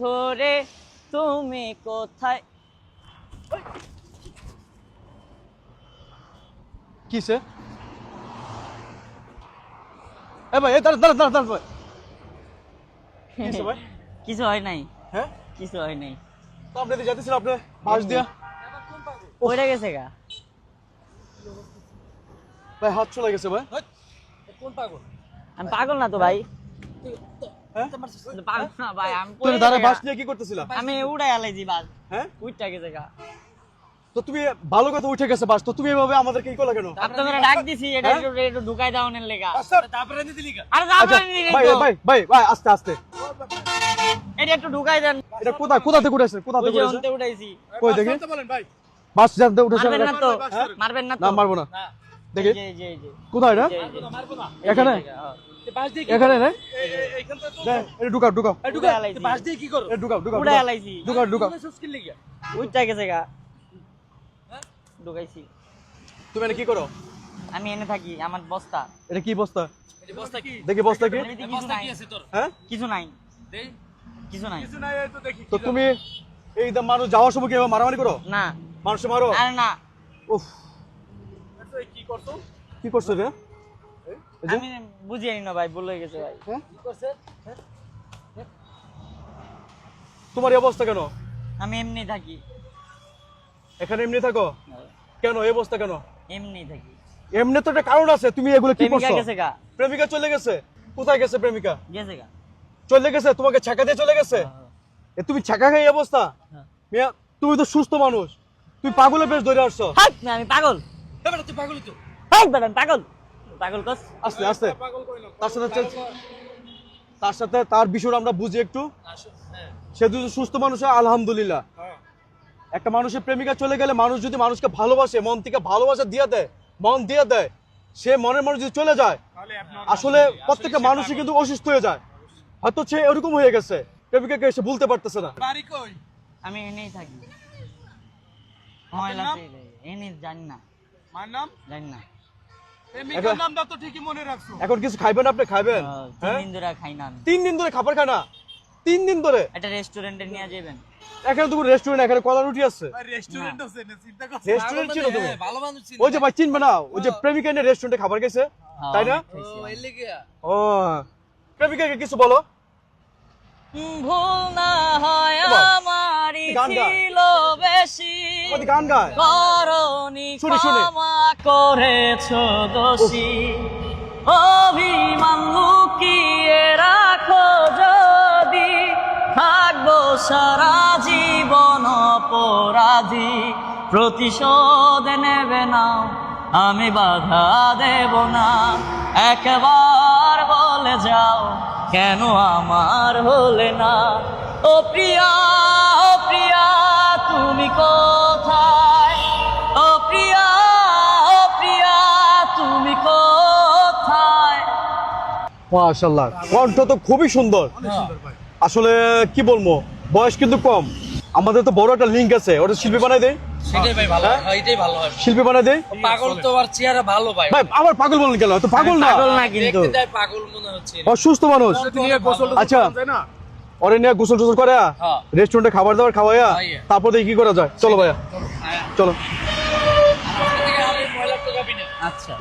ধরে তুমি কোথায়? কিসে? এ ভাই দাঁড়া দাঁড়া দাঁড়া দাঁড়া ভাই। কিসে ভাই? কিছু হয় নাই, হ্যাঁ কিছু হয় নাই। তো আপনি তো যাচ্ছেন আপনি পাশ দিয়া ওইটা গেছে গা। ভাই হাত চলে গেছে ভাই। কোন পাগল? আমি পাগল না তো ভাই, হ্যাঁ পাগল না ভাই, আমি তুমি দাঁড়া বাস নিয়ে কি করতেছিলা? আমি উড়াই আলাইছি বাস, হ্যাঁ উইটা গেছে গা। তো তুমি ভালো কথা উঠে গেছে বাস, তো তুমি এভাবে আমাদেরকে কি করলা কেন? আপনারা ডাক দিছি এটা একটু ঢুকাই দাওনের লেগা। তারপরে নিতে লিখা। আরে আচ্ছা যাবেন নি ভাই তো, ভাই ভাই ভাই আস্তে আস্তে। এটা একটু ঢুকাই দেন। এটা কোথা থেকে উঠেছে? কোথা ওই থেকে যে উঠেছে? অন্তে উঠাইছি। কই দেখি বলেন ভাই। বাস জানতে উঠেছে। মারবেন না তো, মারবেন না তো। না মারবো না। না, দেখি জি জি জি কোথায় এটা? মারবো না। এখানে বাস দিয়ে এখানে না এইখানটা তো এটা ঢুকাও ঢুকাও উড়াই আলাইছি, বাস দিয়ে কি করো? এটা ঢুকাও ঢুকাও উড়াই আলাইছি, ঢুকাও ঢুকাও। সুস্কিল লিখা। উইটা গেছে গা। ঢুকাইছি। তুমি এনে কি করো? আমি এনে থাকি, আমার বস্তা। এটা কি বস্তা? এই বস্তা কি? দেখি বস্তা কি? এমনিতে কিছু বস্তা নাই, কি আছে তোর? হ্যাঁ কিছু নাই, দেই। কিছু নাই। কিছু নাই এই তো দেখি। তো তুমি এই মানুষ যাওয়ার সময় কি এভাবে মারামারি করো? না মানুষ মারো? আরে না, উফ কি করছো? কি করছো রে? এই যে, আমি বুঝিনি না ভাই, ভুল হয়ে গেছে ভাই। হ্যাঁ? কি করছে? তোমার এই অবস্থা কেন? আমি এমনি থাকি, এখানে এমনি থাকো কেন? এই অবস্থা কেন? এমনি থাকি। এমনি তো একটা কারণ আছে, তুমি এগুলো কি প্রেমিকা করছো? গেছে গা, প্রেমিকা চলে গেছে? কোথায় গেছে প্রেমিকা? গেছে গা। চলে গেছে? তোমাকে ছাকা দিয়ে চলে গেছে? এ তুমি ছাকা খাই এই অবস্থা? হ্যাঁ। মিয়া তুমি তো সুস্থ মানুষ, তুমি পাগলের বেশ ধরে আসছো। হাট না, আমি পাগল। এবারে তুই পাগলই তো। হাট বেটা, আমি পাগল। পাগল কস। আস্তে আস্তে পাগল কইলো। তার সাথে তার বিষয়টা আমরা বুঝি একটু। হ্যাঁ। সে যদি সুস্থ মানুষ হয় আলহামদুলিল্লাহ। হ্যাঁ। একটা মানুষের প্রেমিকা চলে গেলে, মানুষ যদি মানুষকে ভালোবাসে, মন থেকে ভালোবাসা দিয়ে দেয়, মন দিয়ে দেয়, সে মনের মানুষ যদি চলে যায়, তাহলে আপনার আসলে প্রত্যেকটা মানুষই কিন্তু অসুস্থ হয়ে যায়। হয়তো সে এরকম হয়ে গেছে, প্রেমিকাকে সে ভুলতে পারতেছে না। বাড়ি কই? আমি এনেই থাকি, ময়লাতে এনে জানি না, মার নাম? জানি না। প্রেমিকার নামটা তো ঠিকই মনে রাখছো। এখন কিছু খাইবেন? আপনি খাইবেন? 3 হ্যাঁ দিন ধরে খাই না আমি। 3 দিন ধরে খাবার খায় না? 3 দিন ধরে? একটা রেস্টুরেন্টে নিয়ে যাবেন। এখানে তো রেস্টুরেন্ট, এখানে কলা রুটি আছে। ভাই রেস্টুরেন্ট আছে না, চিন্তা করছ। রেস্টুরেন্ট ছিল তুমি? ভালো মানুষ চিনি। ওই যে ভাই চিনবে না, ওই যে প্রেমিকা নিয়ে রেস্টুরেন্টে খাবার গেছে, তাই না? খাইছি ও আমি। এলে গিয়া। ও প্রেমিকাকে কিছু বলো। ভুল না হয় বাহ, আমারই গান গায়। ছিল বেশি, ওই গান গায়। করনি শুনি, শুনি। ক্ষমা করেছো দোষী, অভিমান লুকিয়ে রাখো যদি, থাকবো সারা জীবন অপরাধী, প্রতিশোধ নেবে না, আমি বাধা দেব না, একবার বলে যাও কেন আমার হলে না। ও প্রিয়া, ও প্রিয়া তুমি কোথায়? ও প্রিয়া, ও প্রিয়া তুমি কোথায়? মাশাআল্লাহ, কণ্ঠ তো খুবই সুন্দর। আসলে কি বলবো, বয়স কিন্তু কম। আমাদের তো বড় একটা লিঙ্ক আছে, ওটা শিল্পী বানাই দেই। সেটাই ভাই ভালো হয়, এটাই ভালো হয়। শিল্পী বানাই দেই। পাগল তো আর চেহারা ভালো ভাই। ভাই আবার পাগল বলেন কেন? তো পাগল না, পাগল না কিন্তু, দেখতে যাই পাগল মনে হচ্ছে। অসুস্থ মানুষ। আচ্ছা ওরে নিয়ে গোসল টোসল করে হ্যাঁ। রেস্টুরেন্টে খাবার দাবার খাওয়াইয়া খাওয়াইয়া। তারপর দেখি কি করা যায়। চলো ভাইয়া, চলো। থেকে আরে ময়লা তো যাবি না। আচ্ছা